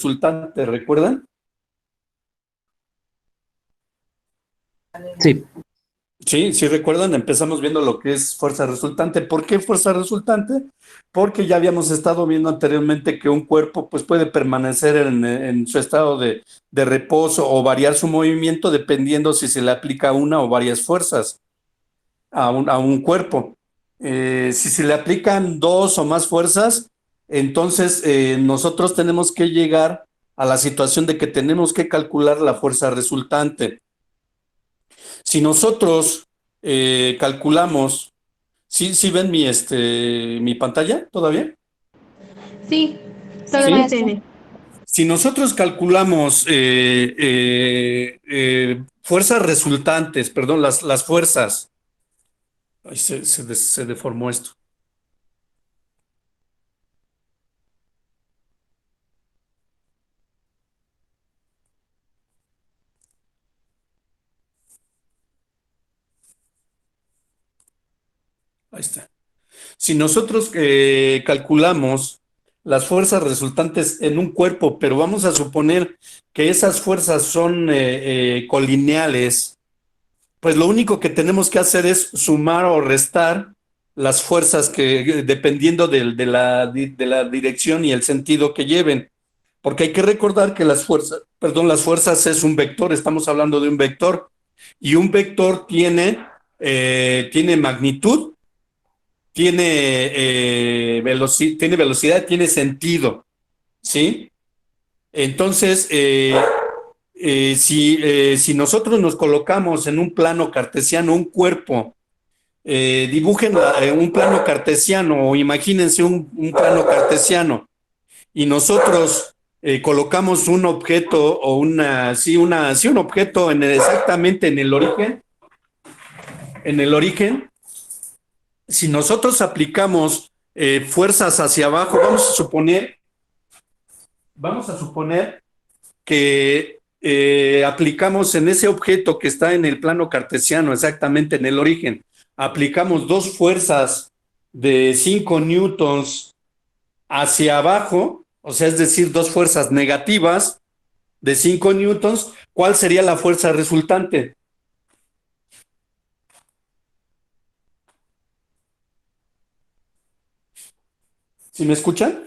resultante, ¿recuerdan? Sí. Sí, recuerdan, empezamos viendo lo que es fuerza resultante. ¿Por qué fuerza resultante? Porque ya habíamos estado viendo anteriormente que un cuerpo pues, puede permanecer en su estado de reposo o variar su movimiento dependiendo si se le aplica una o varias fuerzas a un cuerpo. Si se le aplican dos o más fuerzas, entonces nosotros tenemos que llegar a la situación de que tenemos que calcular la fuerza resultante. Si nosotros calculamos, ¿sí ven mi pantalla todavía? Sí, Sí, todavía ¿Sí? tiene. Si nosotros calculamos fuerzas resultantes, perdón, las fuerzas, ay, se deformó esto. Ahí está. Si nosotros calculamos las fuerzas resultantes en un cuerpo, pero vamos a suponer que esas fuerzas son colineales, pues lo único que tenemos que hacer es sumar o restar las fuerzas que, dependiendo de la dirección y el sentido que lleven. Porque hay que recordar que las fuerzas es un vector, estamos hablando de un vector, y un vector tiene magnitud, tiene velocidad, tiene sentido, ¿sí? Entonces, si nosotros nos colocamos en un plano cartesiano, un cuerpo, dibujen un plano cartesiano o imagínense un plano cartesiano y nosotros colocamos un objeto o un objeto exactamente en el origen, si nosotros aplicamos fuerzas hacia abajo, vamos a suponer que aplicamos en ese objeto que está en el plano cartesiano, exactamente en el origen, aplicamos dos fuerzas de 5 newtons hacia abajo, o sea, es decir, dos fuerzas negativas de 5 newtons, ¿cuál sería la fuerza resultante? ¿Sí me escuchan?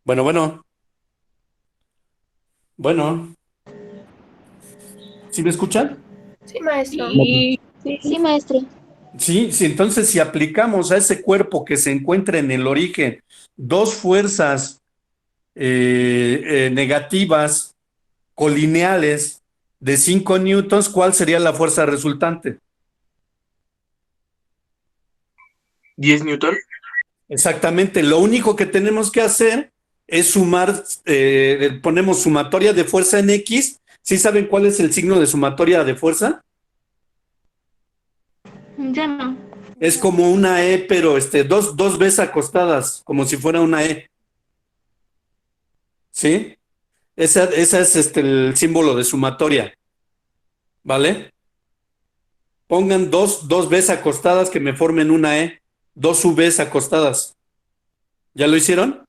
Bueno. ¿Sí me escuchan? Sí, maestro. sí, sí, maestro. Sí, entonces si aplicamos a ese cuerpo que se encuentra en el origen dos fuerzas negativas colineales de 5 newtons, ¿cuál sería la fuerza resultante? 10 Newton. Exactamente, lo único que tenemos que hacer es sumar, ponemos sumatoria de fuerza en X. ¿Sí saben cuál es el signo de sumatoria de fuerza? Yo no. Es como una E, pero dos veces acostadas, como si fuera una E. ¿Sí? Esa es el símbolo de sumatoria. ¿Vale? Pongan dos Bs acostadas que me formen una E. Dos Vs acostadas. ¿Ya lo hicieron?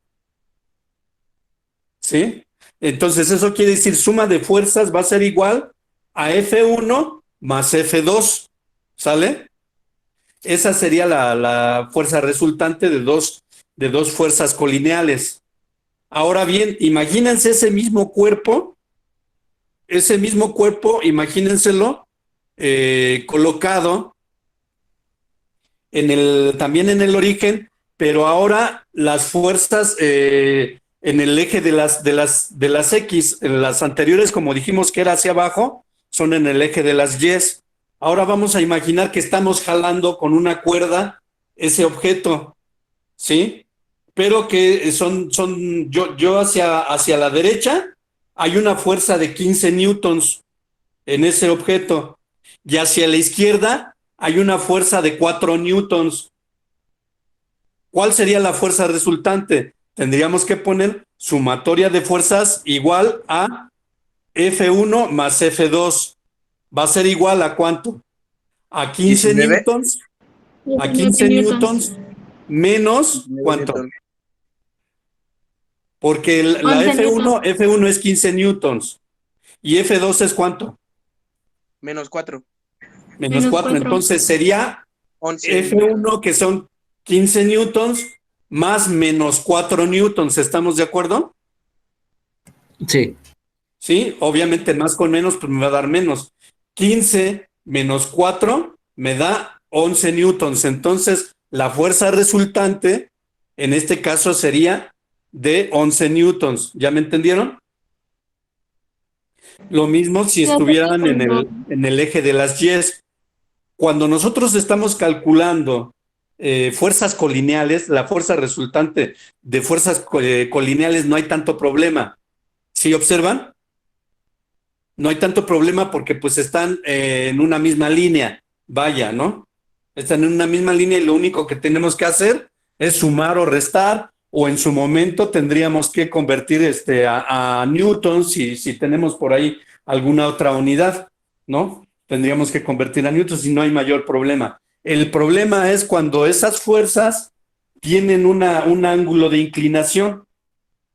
¿Sí? Entonces eso quiere decir suma de fuerzas va a ser igual a F1 más F2. ¿Sale? Esa sería la fuerza resultante de dos fuerzas colineales. Ahora bien, imagínense ese mismo cuerpo, imagínenselo colocado también en el origen, pero ahora las fuerzas en el eje de las X, en las anteriores, como dijimos que era hacia abajo, son en el eje de las Y. Ahora vamos a imaginar que estamos jalando con una cuerda ese objeto, ¿sí? Pero que yo hacia la derecha hay una fuerza de 15 newtons en ese objeto y hacia la izquierda hay una fuerza de 4 newtons. ¿Cuál sería la fuerza resultante? Tendríamos que poner sumatoria de fuerzas igual a F1 más F2. ¿Va a ser igual a cuánto? A 15 19. newtons, a 19 15 newtons. newtons menos 19 ¿cuánto? Newton. Porque la 11 F1, F1 es 15 newtons. ¿Y F2 es cuánto? Menos 4. Menos Menos 4. 4. Entonces sería 11. F1, que son 15 newtons, más menos 4 newtons. ¿Estamos de acuerdo? Sí. Sí, obviamente más con menos, pues me va a dar menos. 15 menos 4 me da 11 newtons. Entonces, la fuerza resultante, en este caso, sería de 11 newtons. ¿Ya me entendieron? Lo mismo si Ya sé que estuvieran cuando- en el eje de las Y. Cuando nosotros estamos calculando fuerzas colineales, la fuerza resultante de fuerzas colineales no hay tanto problema. ¿Sí observan? No hay tanto problema porque pues están en una misma línea, vaya, ¿no? Están en una misma línea y lo único que tenemos que hacer es sumar o restar, o en su momento tendríamos que convertir a newtons si tenemos por ahí alguna otra unidad, ¿no? Tendríamos que convertir a newtons y no hay mayor problema. El problema es cuando esas fuerzas tienen un ángulo de inclinación.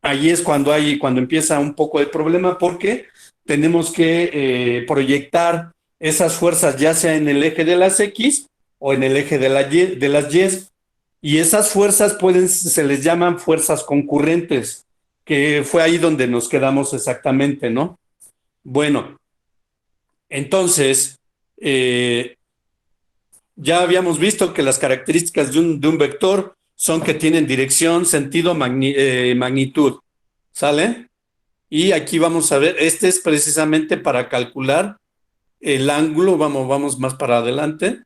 Ahí es cuando empieza un poco el problema porque tenemos que proyectar esas fuerzas ya sea en el eje de las X o en el eje de las Y. Y esas fuerzas se les llaman fuerzas concurrentes, que fue ahí donde nos quedamos exactamente, ¿no? Bueno, entonces, eh, ya habíamos visto que las características de un vector son que tienen dirección, sentido, magnitud. ¿Sale? Y aquí vamos a ver, este es precisamente para calcular el ángulo. Vamos más para adelante.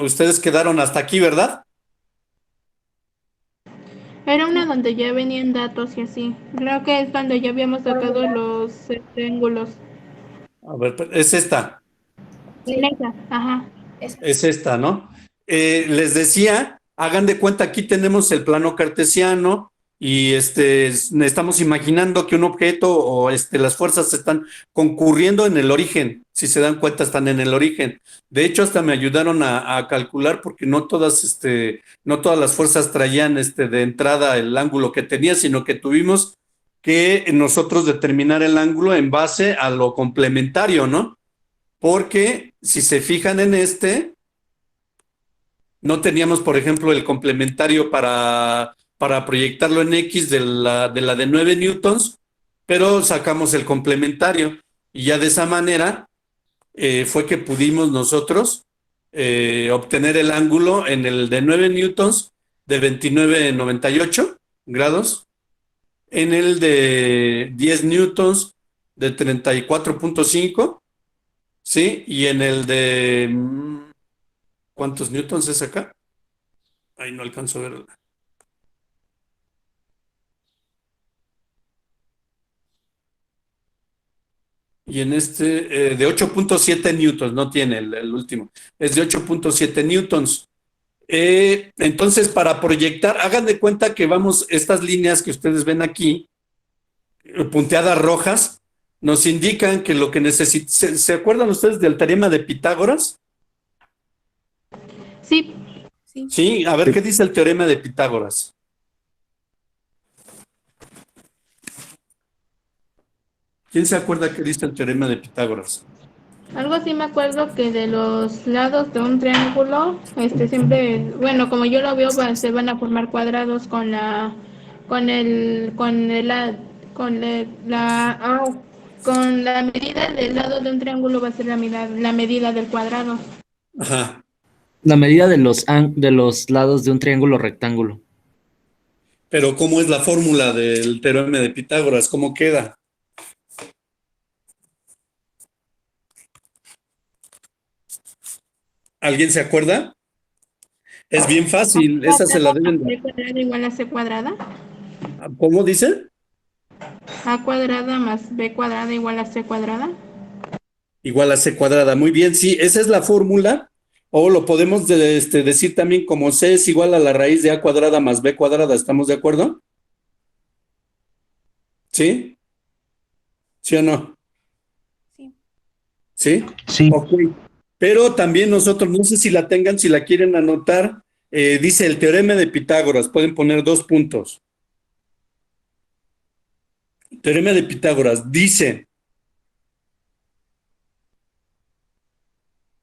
Ustedes quedaron hasta aquí, ¿verdad? Era una donde ya venían datos y así. Creo que es cuando ya habíamos sacado los ángulos. A ver, es esta. En esa, ajá. Es esta, ¿no? Les decía, hagan de cuenta, aquí tenemos el plano cartesiano y estamos imaginando que un objeto o las fuerzas están concurriendo en el origen. Si se dan cuenta, están en el origen. De hecho, hasta me ayudaron a calcular porque no todas las fuerzas traían de entrada el ángulo que tenía, sino que tuvimos que nosotros determinar el ángulo en base a lo complementario, ¿no? Porque si se fijan en no teníamos, por ejemplo, el complementario para proyectarlo en X de 9 newtons, pero sacamos el complementario y ya de esa manera fue que pudimos nosotros obtener el ángulo en el de 9 newtons de 29,98 grados, en el de 10 newtons de 34,5. Sí, y en el de ¿cuántos newtons es acá? Ahí no alcanzo a ver. Y en de 8,7 newtons, no tiene el último, es de 8,7 newtons. Entonces, para proyectar, hagan de cuenta que estas líneas que ustedes ven aquí, punteadas rojas, nos indican que lo que necesita. ¿Se acuerdan ustedes del teorema de Pitágoras? Sí, Sí, a ver qué dice el teorema de Pitágoras. ¿Quién se acuerda qué dice el teorema de Pitágoras? algo sí me acuerdo que de los lados de un triángulo, siempre, bueno, como yo lo veo, se van a formar cuadrados con la medida del lado de un triángulo va a ser la medida del cuadrado. Ajá. La medida de los lados de un triángulo rectángulo. Pero ¿cómo es la fórmula del teorema de Pitágoras? ¿Cómo queda? ¿Alguien se acuerda? Es bien fácil, esa se la deben B dar. cuadrada igual a C cuadrada. ¿Cómo dice? A cuadrada más B cuadrada igual a C cuadrada. Igual a C cuadrada. Muy bien, sí, esa es la fórmula. O lo podemos decir también como C es igual a la raíz de A cuadrada más B cuadrada. ¿Estamos de acuerdo? ¿Sí? ¿Sí o no? ¿Sí? Sí. Ok. Pero también nosotros, no sé si la tengan, si la quieren anotar, Dice el teorema de Pitágoras, pueden poner 2 puntos. Teorema de Pitágoras dice: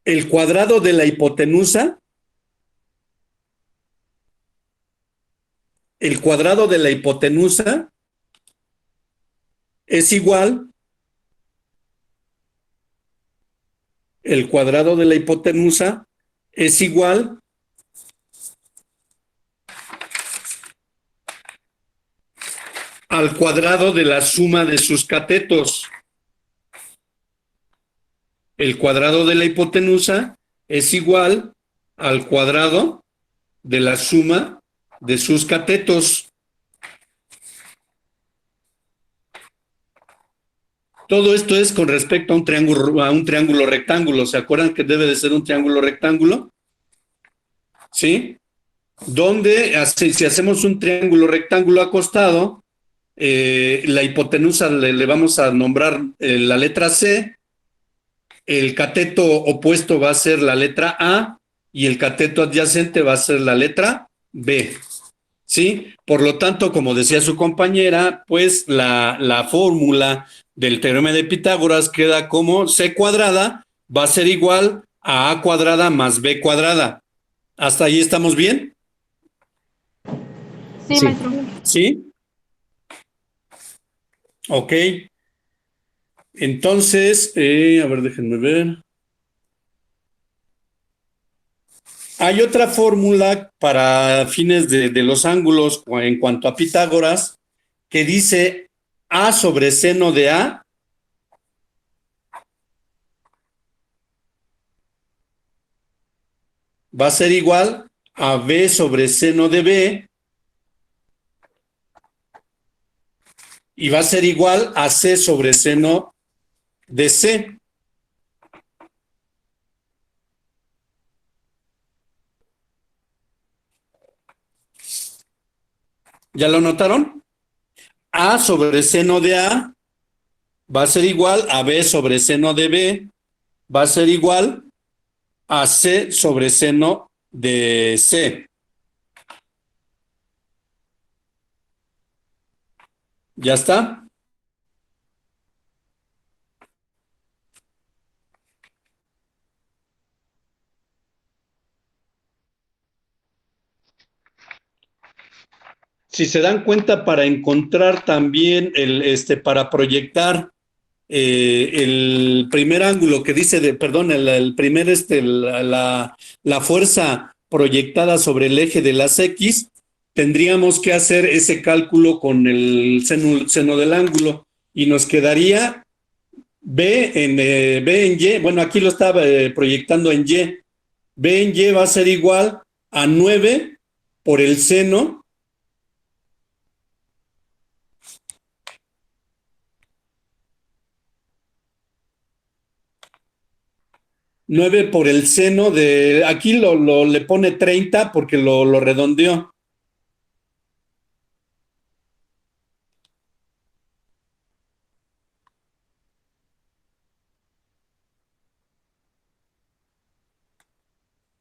el cuadrado de la hipotenusa, el cuadrado de la hipotenusa es igual, el cuadrado de la hipotenusa es igual al cuadrado de la suma de sus catetos. El cuadrado de la hipotenusa es igual al cuadrado de la suma de sus catetos. Todo esto es con respecto a un triángulo rectángulo. ¿Se acuerdan que debe de ser un triángulo rectángulo? ¿Sí? Donde si hacemos un triángulo rectángulo acostado, la hipotenusa le vamos a nombrar la letra C, el cateto opuesto va a ser la letra A y el cateto adyacente va a ser la letra B. ¿Sí? Por lo tanto, como decía su compañera, pues la fórmula del teorema de Pitágoras queda como C cuadrada va a ser igual a cuadrada más B cuadrada. ¿Hasta ahí estamos bien? Sí, Sí. maestro. ¿Sí? Ok. Entonces, a ver, déjenme ver. Hay otra fórmula para fines de los ángulos en cuanto a Pitágoras que dice A sobre seno de A va a ser igual a B sobre seno de B y va a ser igual a C sobre seno de C. ¿Ya lo notaron? A sobre seno de A va a ser igual a B sobre seno de B, va a ser igual a C sobre seno de C. ¿Ya está? Si se dan cuenta, para encontrar también para proyectar el primer ángulo que dice perdón, el primer, la fuerza proyectada sobre el eje de las X, tendríamos que hacer ese cálculo con el seno del ángulo y nos quedaría B en Y. Bueno, aquí lo estaba proyectando en Y. B en Y va a ser igual a 9 por el seno . 9 por el seno de, aquí le pone 30 porque lo redondeó.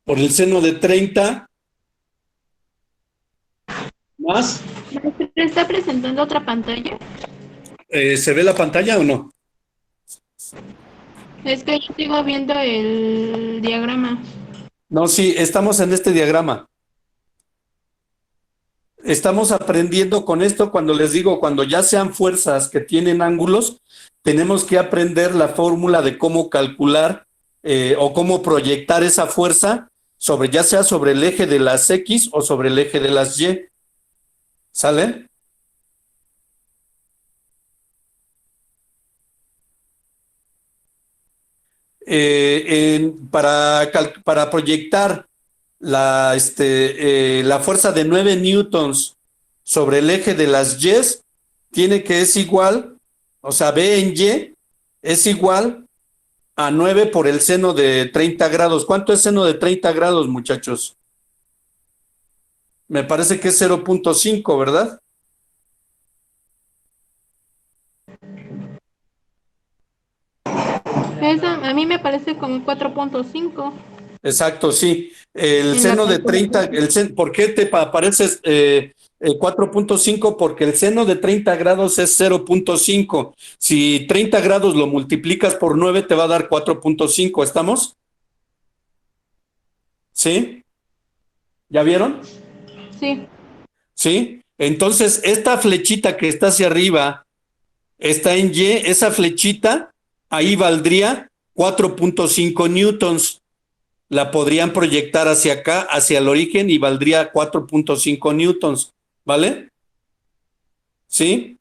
Por el seno de 30 más, Maestro, ¿está presentando otra pantalla? ¿se ve la pantalla o no? Es que yo sigo viendo el diagrama. No, sí, estamos en este diagrama. Estamos aprendiendo con esto cuando les digo, cuando ya sean fuerzas que tienen ángulos, tenemos que aprender la fórmula de cómo calcular o cómo proyectar esa fuerza sobre, ya sea sobre el eje de las X o sobre el eje de las Y. ¿Sale? Para proyectar la fuerza de 9 newtons sobre el eje de las Y, tiene que es igual, o sea, B en Y es igual a 9 por el seno de 30 grados. ¿Cuánto es seno de 30 grados, muchachos? Me parece que es 0.5, ¿verdad? Eso a mí me parece como 4.5. Exacto, sí. El En seno la de 30, ¿por qué te apareces 4.5? Porque el seno de 30 grados es 0.5. Si 30 grados lo multiplicas por 9 te va a dar 4.5. ¿Estamos? ¿Sí? ¿Ya vieron? Sí, ¿Sí? Entonces, esta flechita que está hacia arriba está en Y, esa flechita ahí valdría 4.5 newtons. La podrían proyectar hacia acá, hacia el origen, y valdría 4.5 newtons, ¿vale? ¿Sí?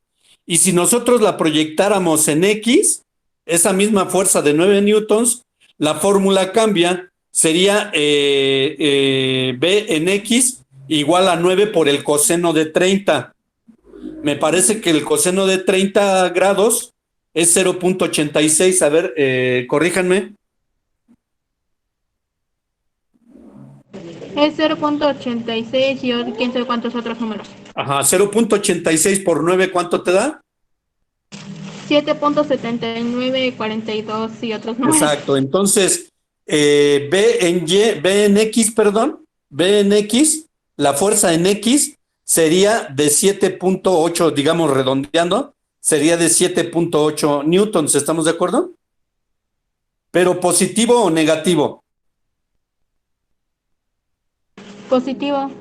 Y si nosotros la proyectáramos en X, esa misma fuerza de 9 newtons, la fórmula cambia, sería B en X igual a 9 por el coseno de 30. Me parece que el coseno de 30 grados es 0.86. A ver, corríjanme. es 0.86 y quién sabe cuántos otros números. Ajá, 0.86 por 9, ¿cuánto te da? 7.7942 y otros números. Exacto, entonces B en X, perdón, B en X, la fuerza en X sería de 7.8, digamos redondeando, sería de 7.8 newtons, ¿estamos de acuerdo? Pero positivo o negativo. Positivo.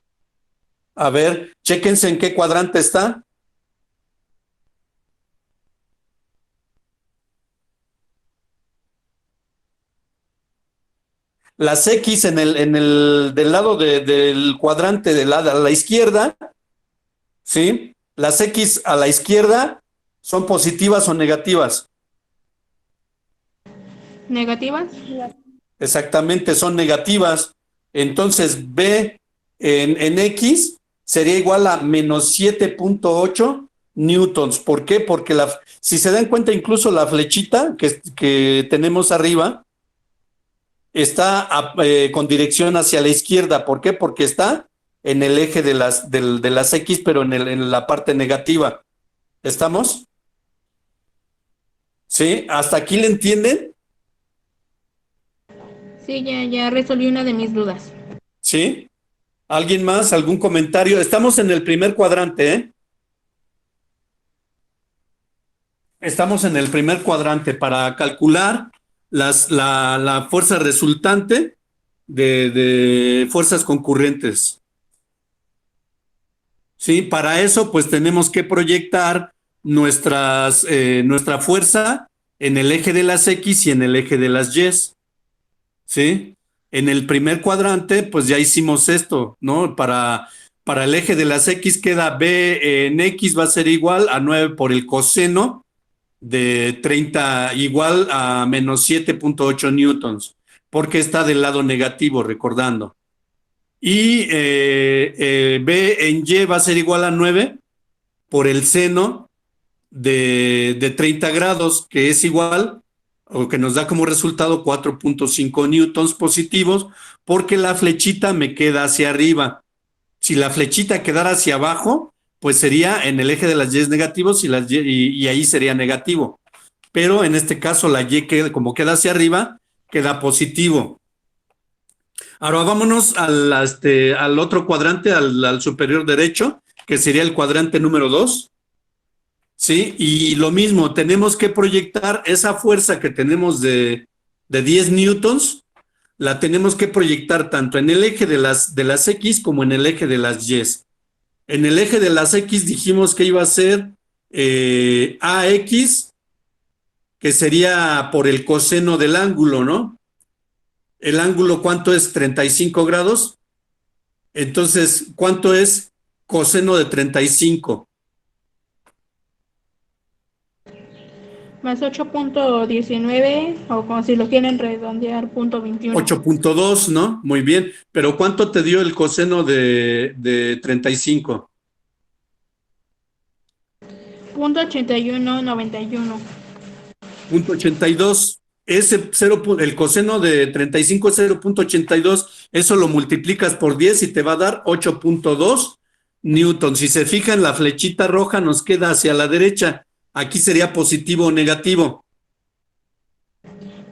A ver, chéquense en qué cuadrante está. Las X del lado del cuadrante a la izquierda, ¿sí? Las X a la izquierda son positivas o negativas. Negativas. Exactamente, son negativas. Entonces B en X sería igual a menos 7.8 newtons. ¿Por qué? Porque si se dan cuenta, incluso la flechita que tenemos arriba está con dirección hacia la izquierda. ¿Por qué? Porque está en el eje de las X, pero en la parte negativa. ¿Estamos? ¿Sí? ¿Hasta aquí le entienden? Sí, ya resolví una de mis dudas. ¿Sí? ¿Alguien más? ¿Algún comentario? Estamos en el primer cuadrante, ¿eh? Estamos en el primer cuadrante para calcular la fuerza resultante de fuerzas concurrentes. Sí, para eso pues tenemos que proyectar nuestra fuerza en el eje de las X y en el eje de las Y. ¿Sí? En el primer cuadrante pues ya hicimos esto, ¿no? Para el eje de las X queda B en X va a ser igual a 9 por el coseno de 30 igual a menos 7.8 newtons, porque está del lado negativo, recordando. Y B en Y va a ser igual a 9 por el seno de 30 grados, que es igual, o que nos da como resultado 4.5 newtons positivos, porque la flechita me queda hacia arriba. Si la flechita quedara hacia abajo, pues sería en el eje de las Y negativos y ahí sería negativo. Pero en este caso la Y, como queda hacia arriba, queda positivo. Ahora vámonos al otro cuadrante, al superior derecho, que sería el cuadrante número 2. ¿Sí? Y lo mismo, tenemos que proyectar esa fuerza que tenemos de 10 newtons, la tenemos que proyectar tanto en el eje de las X como en el eje de las Y. En el eje de las X dijimos que iba a ser AX, que sería por el coseno del ángulo, ¿no? El ángulo, ¿cuánto es? 35 grados. Entonces, ¿cuánto es coseno de 35? Más 8.19 o como si lo quieren redondear, punto 21. 8.2, ¿no? Muy bien. Pero ¿cuánto te dio el coseno de 35? Punto 8191. Punto 82. El coseno de 35 es 0.82. Eso lo multiplicas por 10 y te va a dar 8.2 newtons. Si se fijan, la flechita roja nos queda hacia la derecha. Aquí sería positivo o negativo.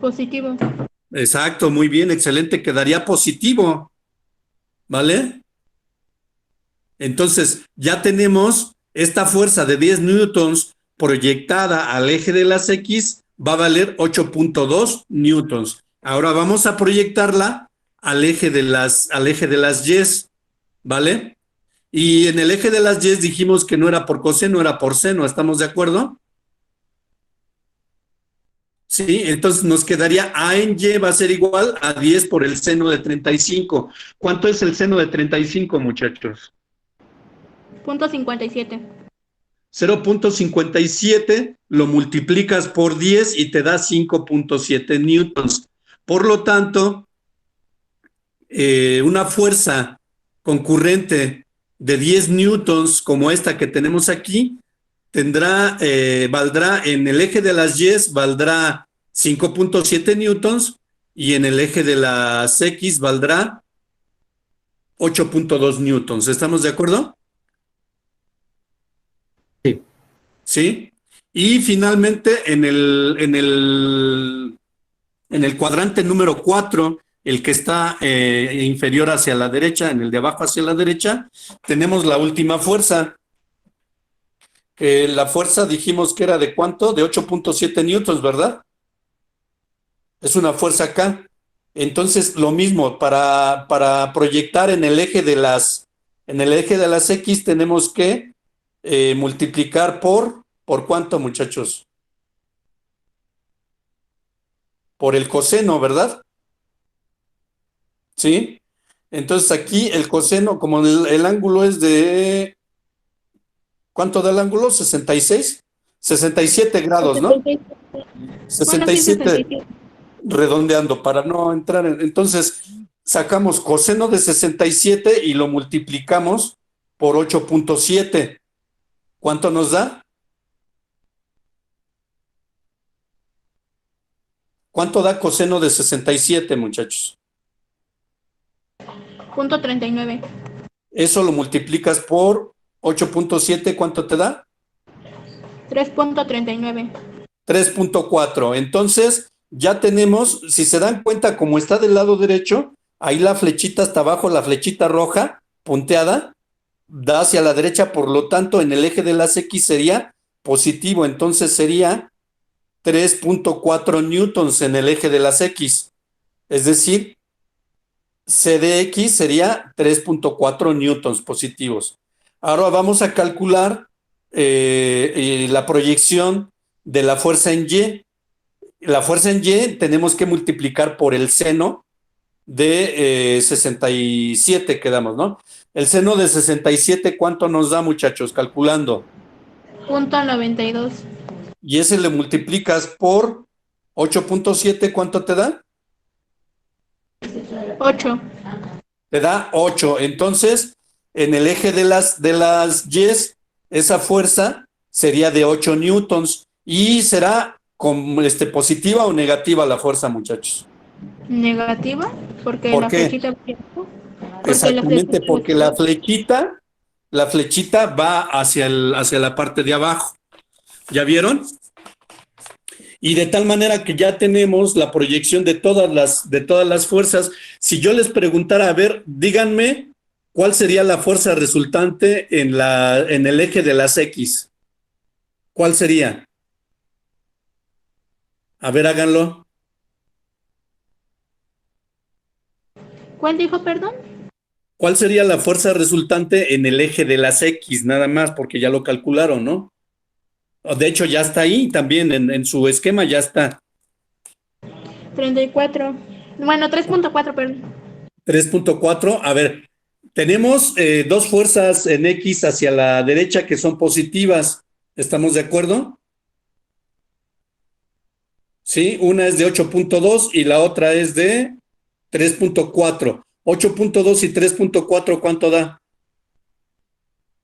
Positivo. Exacto, muy bien, excelente, quedaría positivo, ¿vale? Entonces, ya tenemos esta fuerza de 10 newtons proyectada al eje de las X, va a valer 8.2 newtons. Ahora vamos a proyectarla al eje de las Y, ¿vale? Y en el eje de las Y dijimos que no era por coseno, era por seno, ¿estamos de acuerdo? Sí, entonces nos quedaría A en Y va a ser igual a 10 por el seno de 35. ¿Cuánto es el seno de 35, muchachos? Punto 57. 0.57 lo multiplicas por 10 y te da 5.7 newtons. Por lo tanto, una fuerza concurrente de 10 newtons como esta que tenemos aquí, valdrá en el eje de las Y, valdrá 5.7 newtons y en el eje de las X valdrá 8.2 newtons. ¿Estamos de acuerdo? Sí. Sí. Y finalmente en el cuadrante número 4, el que está inferior hacia la derecha, en el de abajo hacia la derecha, tenemos la última fuerza. La fuerza dijimos que era de cuánto, de 8.7 newtons, ¿verdad? Es una fuerza acá. Entonces, lo mismo, para proyectar en el eje de las X tenemos que multiplicar ¿por cuánto, muchachos? Por el coseno, ¿verdad? ¿Sí? Entonces aquí el coseno, como el ángulo es de, ¿cuánto da el ángulo? 66, 67 grados, ¿no? 67. Bueno, sí, 67 67. redondeando para no entrar entonces sacamos coseno de 67 y lo multiplicamos por 8.7. ¿Cuánto nos da? ¿Cuánto da coseno de 67, muchachos? Punto 39. Eso lo multiplicas por 8.7, ¿cuánto te da? 3.39. 3.4. Entonces, ya tenemos, si se dan cuenta, como está del lado derecho, ahí la flechita hasta abajo, la flechita roja punteada, da hacia la derecha, por lo tanto, en el eje de las X sería positivo, entonces sería 3.4 newtons en el eje de las X. Es decir, C de X sería 3.4 newtons positivos. Ahora vamos a calcular la proyección de la fuerza en Y. La fuerza en Y tenemos que multiplicar por el seno de 67, quedamos, ¿no? El seno de 67, ¿cuánto nos da, muchachos? Calculando. Punto 92. Y ese le multiplicas por 8.7, ¿cuánto te da? 8. Te da 8. Entonces, en el eje de las Y, esa fuerza sería de 8 newtons y será positiva o negativa la fuerza, muchachos. Negativa. Porque ¿Por la qué? flechita. Porque la Exactamente, porque flechita. la flechita va hacia la parte de abajo. ¿Ya vieron? Y de tal manera que ya tenemos la proyección de todas las fuerzas. Si yo les preguntara, a ver, díganme cuál sería la fuerza resultante en el eje de las X. ¿Cuál sería? A ver, háganlo. ¿Cuál dijo, perdón? ¿Cuál sería la fuerza resultante en el eje de las X? Nada más, porque ya lo calcularon, ¿no? De hecho, ya está ahí también, en su esquema ya está. 34. Bueno, 3.4, perdón. 3.4. A ver, tenemos dos fuerzas en X hacia la derecha que son positivas. ¿Estamos de acuerdo? Sí, una es de 8.2 y la otra es de 3.4. 8.2 y 3.4, ¿cuánto da?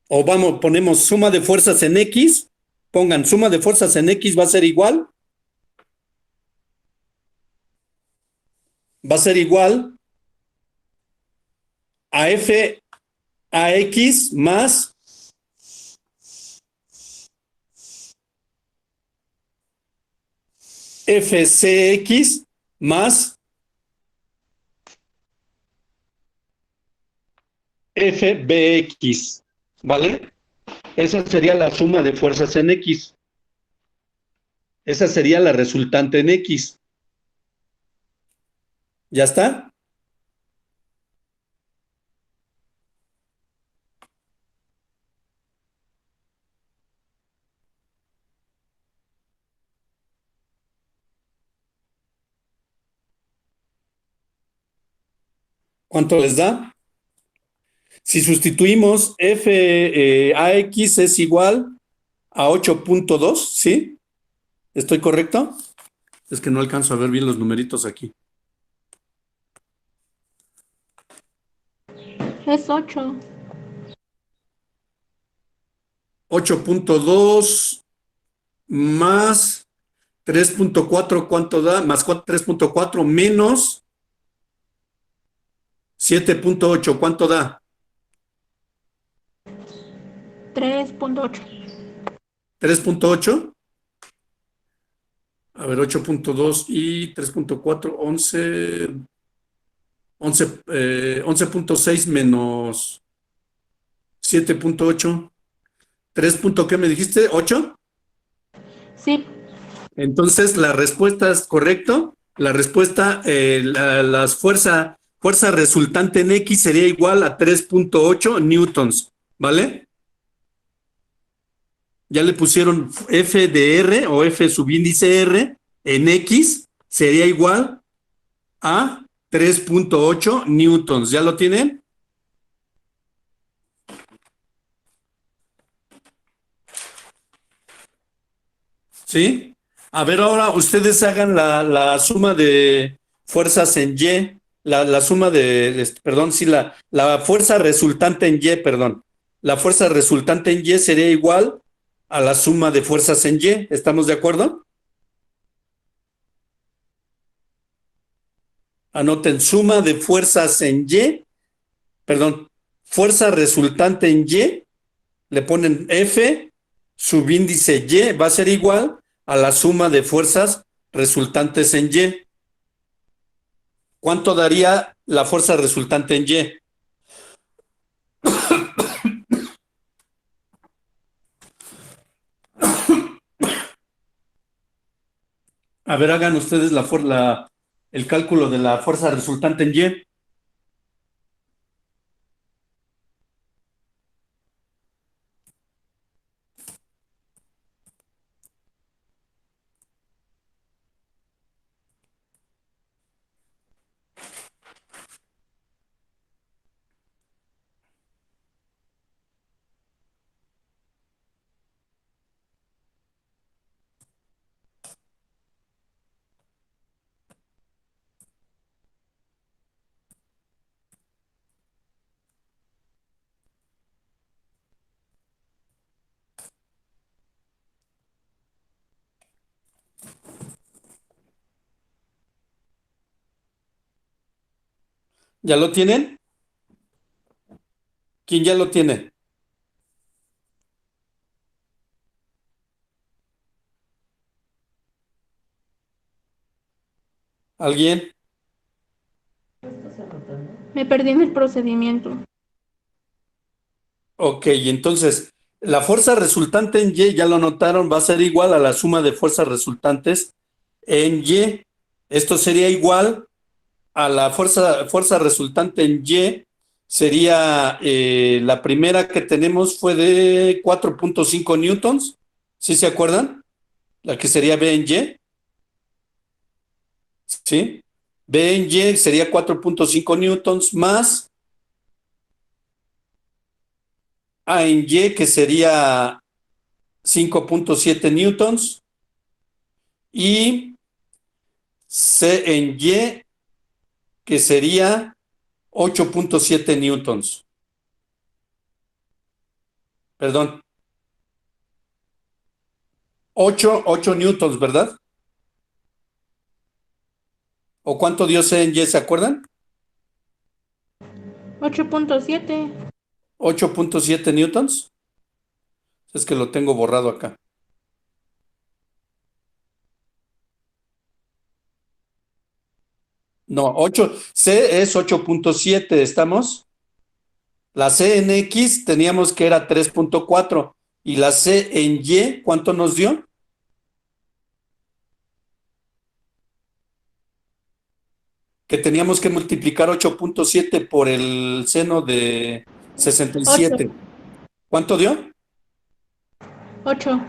O vamos, ponemos suma de fuerzas en X. Pongan suma de fuerzas en X, va a ser igual. Va a ser igual a F a X más FCX más FBX, ¿vale? Esa sería la suma de fuerzas en X. Esa sería la resultante en X. ¿Ya está? ¿Cuánto les da? Si sustituimos AX es igual a 8.2, ¿sí? ¿Estoy correcto? Es que no alcanzo a ver bien los numeritos aquí. Es 8. 8.2 más 3.4, ¿cuánto da? Más 3.4 menos 7.8, ¿cuánto da? 3.8. 3.8. A ver, 8.2 y 3.4, 11.6 menos 7.8. 3. ¿Qué me dijiste? ¿8? Sí. Entonces, la respuesta es correcto. La respuesta, fuerza resultante en X sería igual a 3.8 newtons, ¿vale? Ya le pusieron F de R o F subíndice R en X, sería igual a 3.8 newtons. ¿Ya lo tienen? ¿Sí? A ver, ahora ustedes hagan la suma de fuerzas en Y, la suma perdón, sí, la fuerza resultante en Y, perdón. La fuerza resultante en Y sería igual a la suma de fuerzas en Y. ¿Estamos de acuerdo? Anoten suma de fuerzas en Y, perdón, fuerza resultante en Y, le ponen F, subíndice Y, va a ser igual a la suma de fuerzas resultantes en Y. ¿Cuánto daría la fuerza resultante en Y? A ver, hagan ustedes el cálculo de la fuerza resultante en Y. ¿Ya lo tienen? ¿Quién ya lo tiene? ¿Alguien? Me perdí en el procedimiento. Ok, entonces, la fuerza resultante en Y, ya lo notaron, va a ser igual a la suma de fuerzas resultantes en Y. Esto sería igual a la fuerza resultante en Y, sería la primera que tenemos fue de 4.5 newtons, ¿sí se acuerdan? La que sería B en Y, ¿sí? B en Y sería 4.5 newtons más A en Y, que sería 5.7 newtons, y C en Y, que sería 8.7 newtons. Perdón, 8 newtons, ¿verdad? ¿O cuánto dio C en Y, se acuerdan? 8.7. 8.7 newtons. Es que lo tengo borrado acá. No, C es 8.7, ¿estamos? La C en X teníamos que era 3.4 y la C en Y, ¿cuánto nos dio? Que teníamos que multiplicar 8.7 por el seno de 67. ¿Cuánto dio? 8.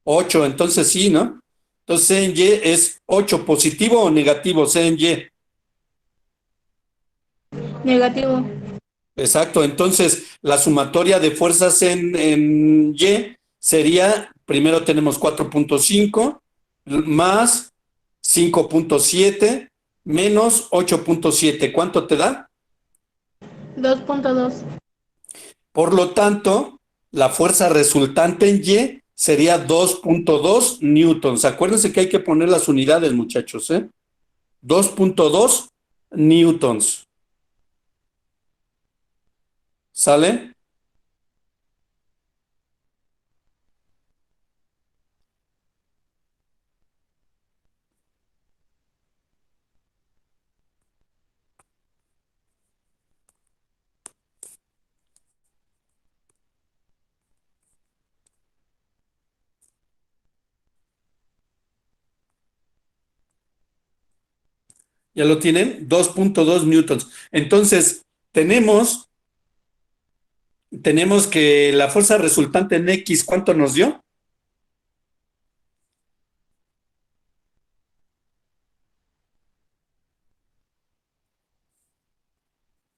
8, entonces sí, ¿no? Entonces C en Y es 8, ¿positivo o negativo? C en Y. Negativo. Exacto, entonces la sumatoria de fuerzas en Y sería, primero tenemos 4.5 más 5.7 menos 8.7. ¿Cuánto te da? 2.2. Por lo tanto, la fuerza resultante en Y sería 2.2 newtons. Acuérdense que hay que poner las unidades, muchachos, ¿eh? 2.2 newtons. ¿Sale? ¿Ya lo tienen? 2.2 newtons. Entonces, tenemos que la fuerza resultante en X, ¿cuánto nos dio?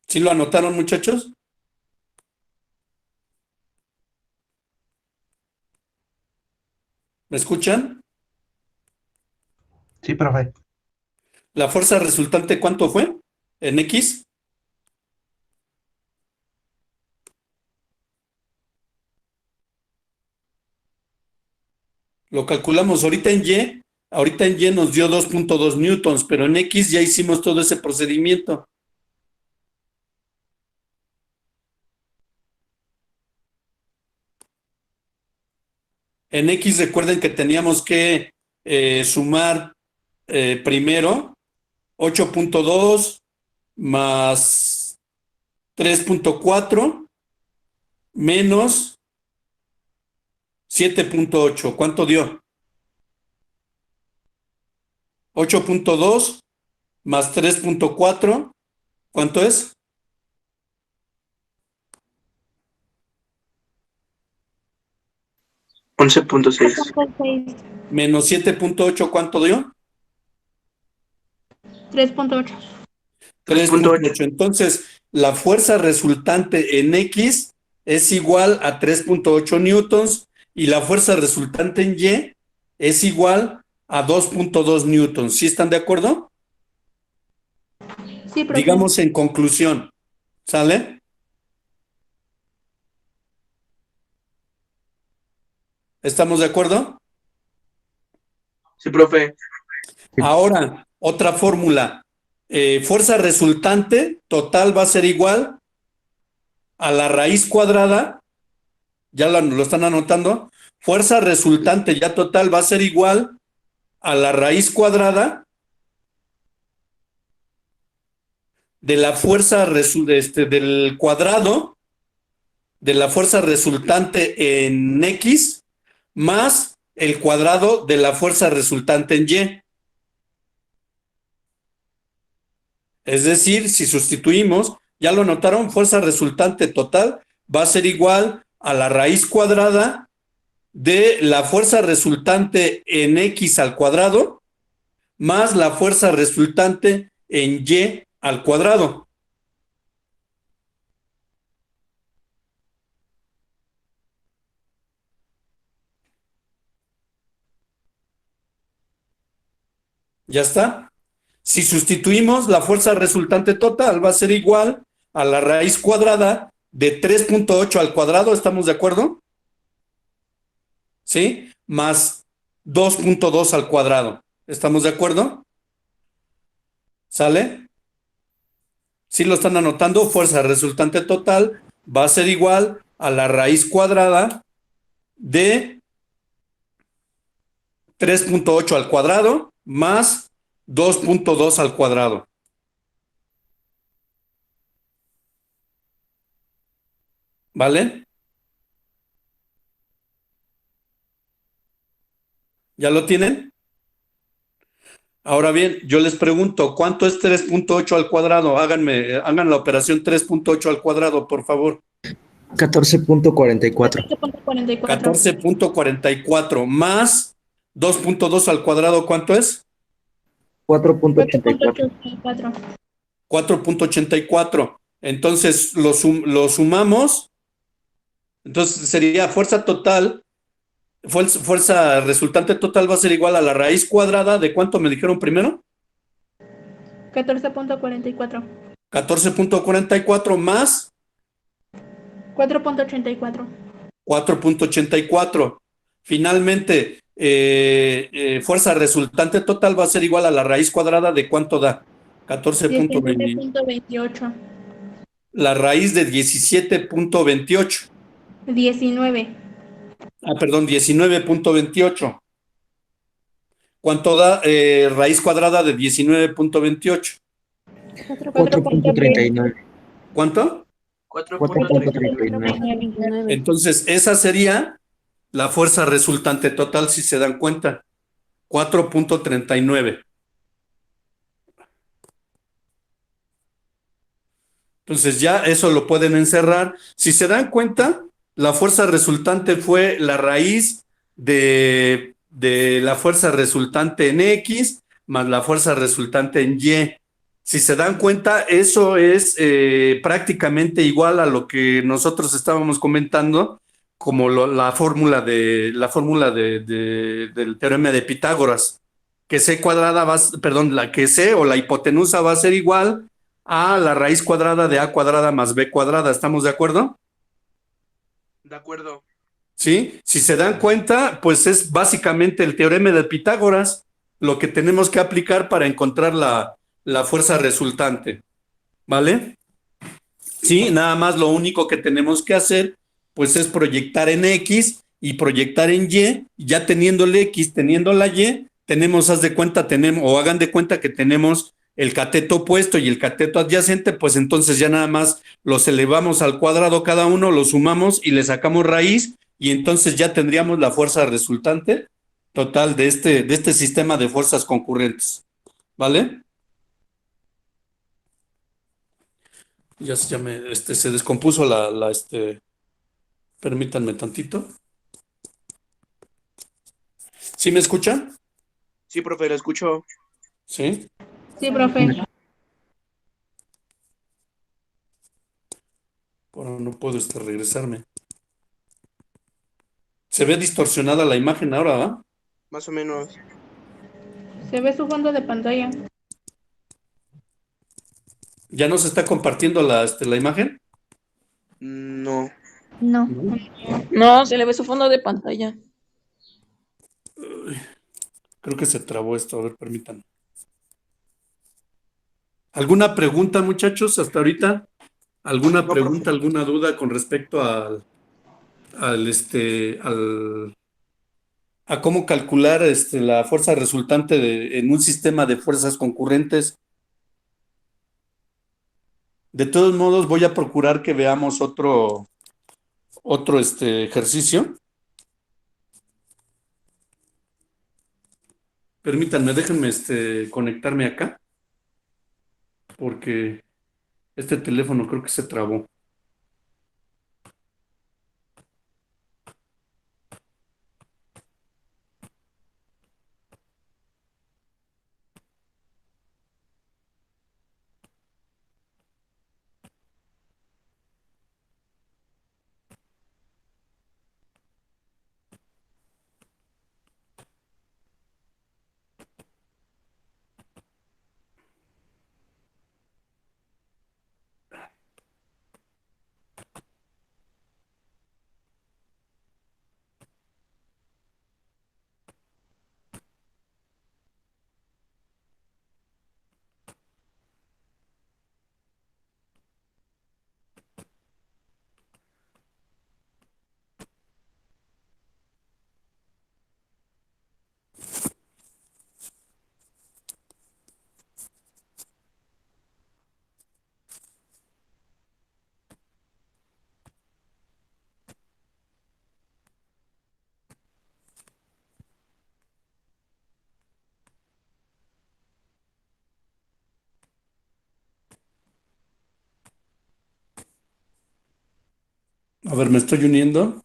¿Sí lo anotaron, muchachos? ¿Me escuchan? Sí, profe. ¿La fuerza resultante cuánto fue en X? Lo calculamos ahorita en Y nos dio 2.2 newtons, pero en X ya hicimos todo ese procedimiento. En X recuerden que teníamos que sumar primero 8.2 más 3.4 menos 7.8. ¿Cuánto dio? 8.2 más 3.4. ¿Cuánto es? 11.6. 3.6. Menos 7.8. ¿Cuánto dio? 3.8. 3.8. Entonces, la fuerza resultante en X es igual a 3.8 newtons y la fuerza resultante en Y es igual a 2.2 newtons. ¿Sí están de acuerdo? Sí, profe. Digamos en conclusión, ¿sale? ¿Estamos de acuerdo? Sí, profe. Ahora, otra fórmula. Fuerza resultante total va a ser igual a la raíz cuadrada, ya lo están anotando. Fuerza resultante ya total va a ser igual a la raíz cuadrada de la fuerza del cuadrado de la fuerza resultante en X más el cuadrado de la fuerza resultante en Y. Es decir, si sustituimos, ya lo notaron, fuerza resultante total va a ser igual a la raíz cuadrada de la fuerza resultante en X al cuadrado más la fuerza resultante en Y al cuadrado. ¿Ya está? Si sustituimos, la fuerza resultante total va a ser igual a la raíz cuadrada de 3.8 al cuadrado, ¿estamos de acuerdo? ¿Sí? Más 2.2 al cuadrado. ¿Estamos de acuerdo? ¿Sale? Si lo están anotando, fuerza resultante total va a ser igual a la raíz cuadrada de 3.8 al cuadrado más 2.2 al cuadrado. ¿vale? ¿Ya lo tienen? Ahora bien, yo les pregunto, ¿cuánto es 3.8 al cuadrado? Hagan la operación 3.8 al cuadrado, por favor. 14.44. 14.44. 14.44 más 2.2 al cuadrado, ¿cuánto es? 4.84. 4.84. 4.84. Entonces lo sumamos. Entonces sería fuerza resultante total va a ser igual a la raíz cuadrada de ¿cuánto me dijeron primero? 14.44. 14.44 más 4.84. 4.84. Finalmente, fuerza resultante total va a ser igual a la raíz cuadrada de ¿cuánto da? 14.20. 19.28. La raíz de 17.28. 19. Perdón, 19.28. ¿Cuánto da raíz cuadrada de 19.28? 4.39. ¿Cuánto? 4.39. 4.39. Entonces, esa sería la fuerza resultante total, si se dan cuenta. 4.39. Entonces, ya eso lo pueden encerrar. Si se dan cuenta, la fuerza resultante fue la raíz de la fuerza resultante en X más la fuerza resultante en Y. Si se dan cuenta, eso es prácticamente igual a lo que nosotros estábamos comentando, como del teorema de Pitágoras, que C cuadrada perdón, la que C o la hipotenusa va a ser igual a la raíz cuadrada de A cuadrada más B cuadrada. ¿Estamos de acuerdo? De acuerdo. ¿Sí? Si se dan cuenta, pues es básicamente el teorema de Pitágoras lo que tenemos que aplicar para encontrar la fuerza resultante. ¿Vale? Sí, nada más lo único que tenemos que hacer, pues es proyectar en X y proyectar en Y. Ya teniendo el X, teniendo la Y, haz de cuenta, o hagan de cuenta que tenemos el cateto opuesto y el cateto adyacente, pues entonces ya nada más los elevamos al cuadrado cada uno, los sumamos y le sacamos raíz y entonces ya tendríamos la fuerza resultante total de este sistema de fuerzas concurrentes. ¿Vale? Se descompuso permítanme tantito. ¿Sí me escuchan? Sí, profe, lo escucho. Sí. Sí, profe. Ahora no puedo regresarme. Se ve distorsionada la imagen ahora, ¿va? Más o menos. Se ve su fondo de pantalla. ¿Ya no se está compartiendo la imagen? No. No. No. No, se le ve su fondo de pantalla. Creo que se trabó esto. A ver, permítanme. ¿Alguna pregunta, muchachos, hasta ahorita? ¿Alguna No, profe. pregunta, alguna duda con respecto a cómo calcular la fuerza resultante en un sistema de fuerzas concurrentes? De todos modos, voy a procurar que veamos otro ejercicio. Permítanme, déjenme conectarme acá, porque este teléfono creo que se trabó. A ver, me estoy uniendo.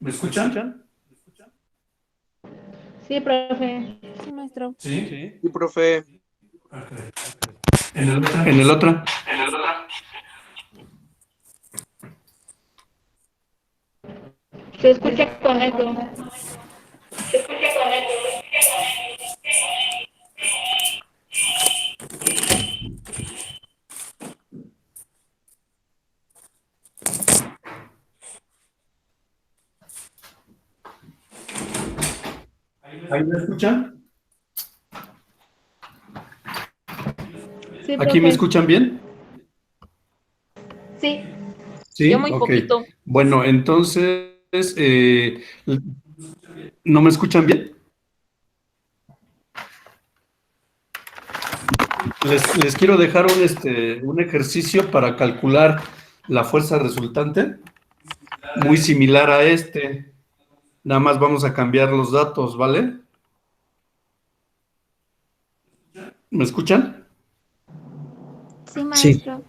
¿Me escuchan? Sí, profe. Sí, maestro. Sí. Sí, profe. En el otro. Se escucha con eco. ¿Ahí me escuchan? Sí, ¿Aquí me profe. escuchan bien? Sí. Sí, Yo muy ok. poquito. Bueno, entonces, ¿no me escuchan bien? Les quiero dejar un ejercicio para calcular la fuerza resultante, muy similar a este. Nada más vamos a cambiar los datos, ¿vale? ¿Me escuchan? Sí, Sí. maestro.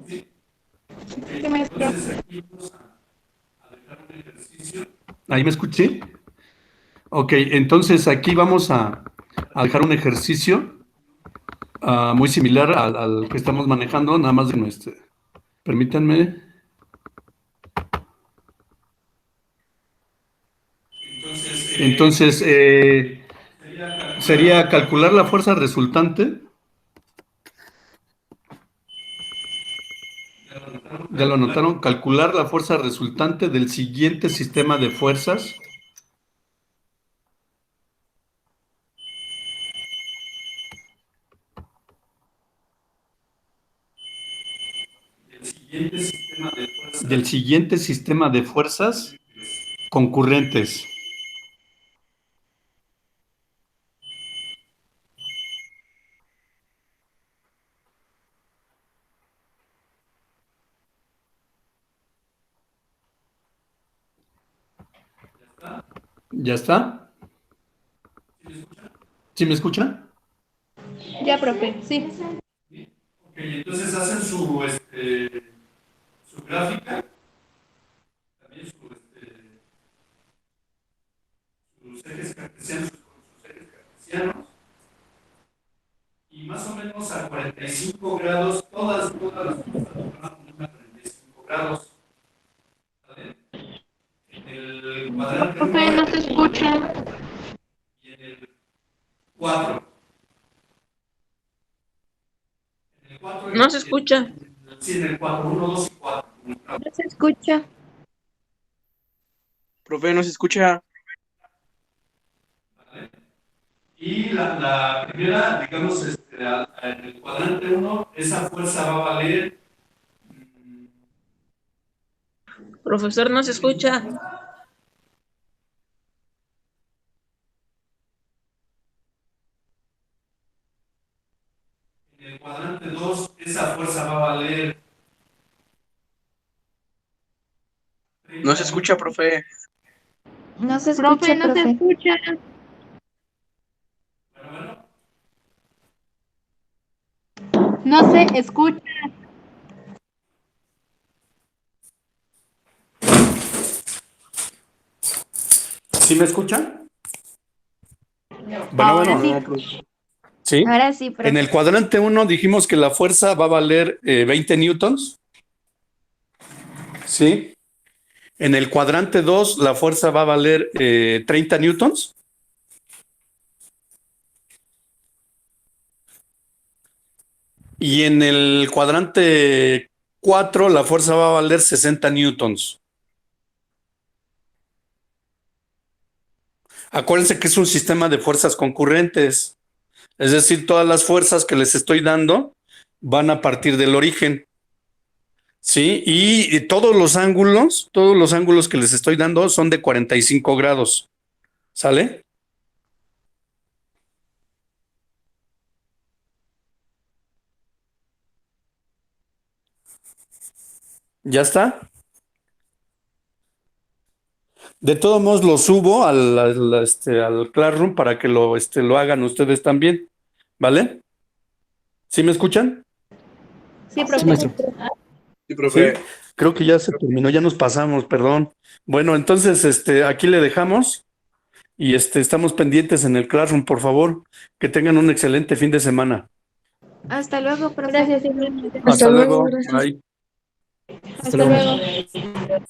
Sí, maestro. ¿Ahí me escuché? Sí. Ok, entonces aquí vamos a dejar un ejercicio muy similar al que estamos manejando, nada más de nuestro. Permítanme. Entonces, sería calcular la fuerza resultante. Ya lo anotaron, calcular la fuerza resultante del siguiente sistema de fuerzas. Del siguiente sistema de fuerzas concurrentes. ¿Ya está? ¿Sí me escuchan? Ya, profe. Sí. Ok, entonces hacen su gráfica, también sus ejes cartesianos con sus ejes cartesianos, y más o menos a 45 grados, todas las fuerzas van a poner a 45 grados. ¿Vale? En el cuadrante Profe, 1 no se escucha. y en el 4. En el 4 No se escucha. sí, en el 4, 1, 2 y 4. No se escucha. Profe, ¿no se escucha? Y la primera, digamos, en el cuadrante 1, esa fuerza va a valer. Profesor, no se escucha. En el cuadrante 2, esa fuerza va a valer No se 30 escucha, newtons. profe. No se Profe, escucha, no se profe. escucha. No se escucha. ¿Sí me escuchan? Ahora sí. No, profe. Sí. Ahora sí, En profe. el cuadrante 1 dijimos que la fuerza va a valer 20 newtons. Sí. En el cuadrante 2, la fuerza va a valer 30 newtons. Y en el cuadrante 4, la fuerza va a valer 60 newtons. Acuérdense que es un sistema de fuerzas concurrentes. Es decir, todas las fuerzas que les estoy dando van a partir del origen. ¿Sí? Y todos los ángulos que les estoy dando son de 45 grados. ¿Sale? ¿Ya está? De todos modos, lo subo al Classroom para que lo hagan ustedes también. ¿Vale? ¿Sí me escuchan? Sí, Sí, profe. maestro. Sí, profe. Sí. Creo que ya se terminó, ya nos pasamos, perdón. Bueno, entonces, aquí le dejamos y estamos pendientes en el Classroom, por favor. Que tengan un excelente fin de semana. Hasta luego, profe. Gracias, igualmente. Hasta luego. Bye. Hasta Hasta luego. luego.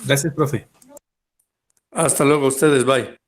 Gracias, profe. Hasta luego, ustedes. Bye.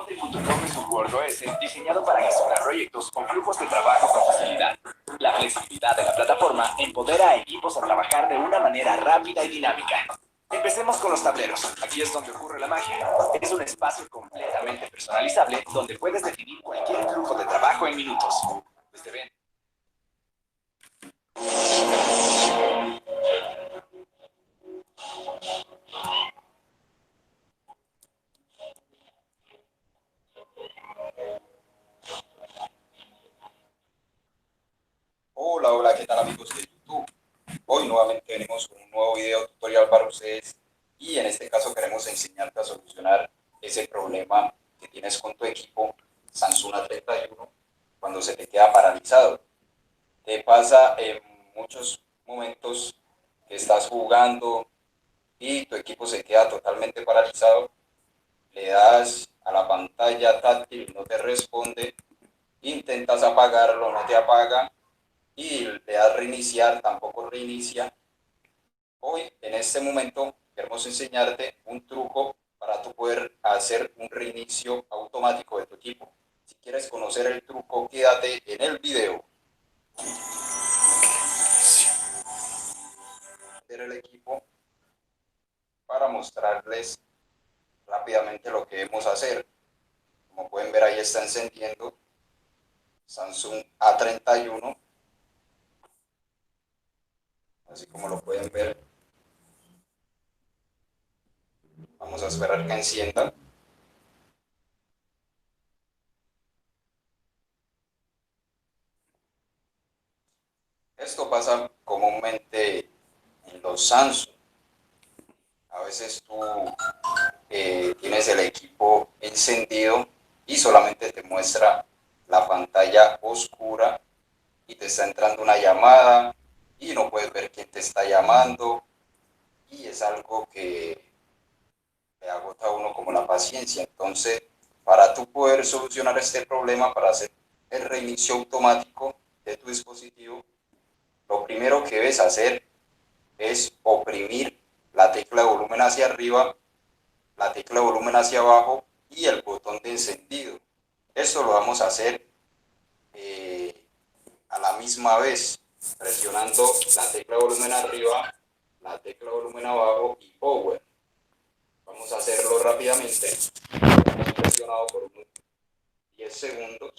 Monday.com es un WordOS diseñado para gestionar proyectos con flujos de trabajo con facilidad. La flexibilidad de la plataforma empodera a equipos a trabajar de una manera rápida y dinámica. Empecemos con los tableros. Aquí es donde ocurre la magia. Es un espacio completamente personalizable donde puedes definir cualquier flujo de trabajo en minutos. Desde ven. Hola, hola, ¿qué tal amigos de YouTube? Hoy nuevamente venimos con un nuevo video tutorial para ustedes y en este caso queremos enseñarte a solucionar ese problema que tienes con tu equipo Samsung A31 cuando se te queda paralizado. Te pasa en muchos momentos que estás jugando y tu equipo se queda totalmente paralizado, le das a la pantalla táctil y no te responde, intentas apagarlo, no te apaga, y le das reiniciar, tampoco reinicia. Hoy, en este momento, queremos enseñarte un truco para tú poder hacer un reinicio automático de tu equipo. Si quieres conocer el truco, quédate en el video. El equipo para mostrarles rápidamente lo que debemos hacer. Como pueden ver, ahí está encendiendo Samsung A31. Así como lo pueden ver, vamos a esperar que encienda. Esto pasa comúnmente en los Samsung. A veces tú tienes el equipo encendido y solamente te muestra la pantalla oscura y te está entrando una llamada y no puedes ver quién te está llamando, y es algo que le agota a uno como la paciencia. Entonces, para tú poder solucionar este problema, para hacer el reinicio automático de tu dispositivo, lo primero que debes hacer es oprimir la tecla de volumen hacia arriba, la tecla de volumen hacia abajo y el botón de encendido. Esto lo vamos a hacer a la misma vez, presionando la tecla de volumen arriba, la tecla de volumen abajo y power. Vamos a hacerlo rápidamente. Hemos presionado por unos 10 segundos.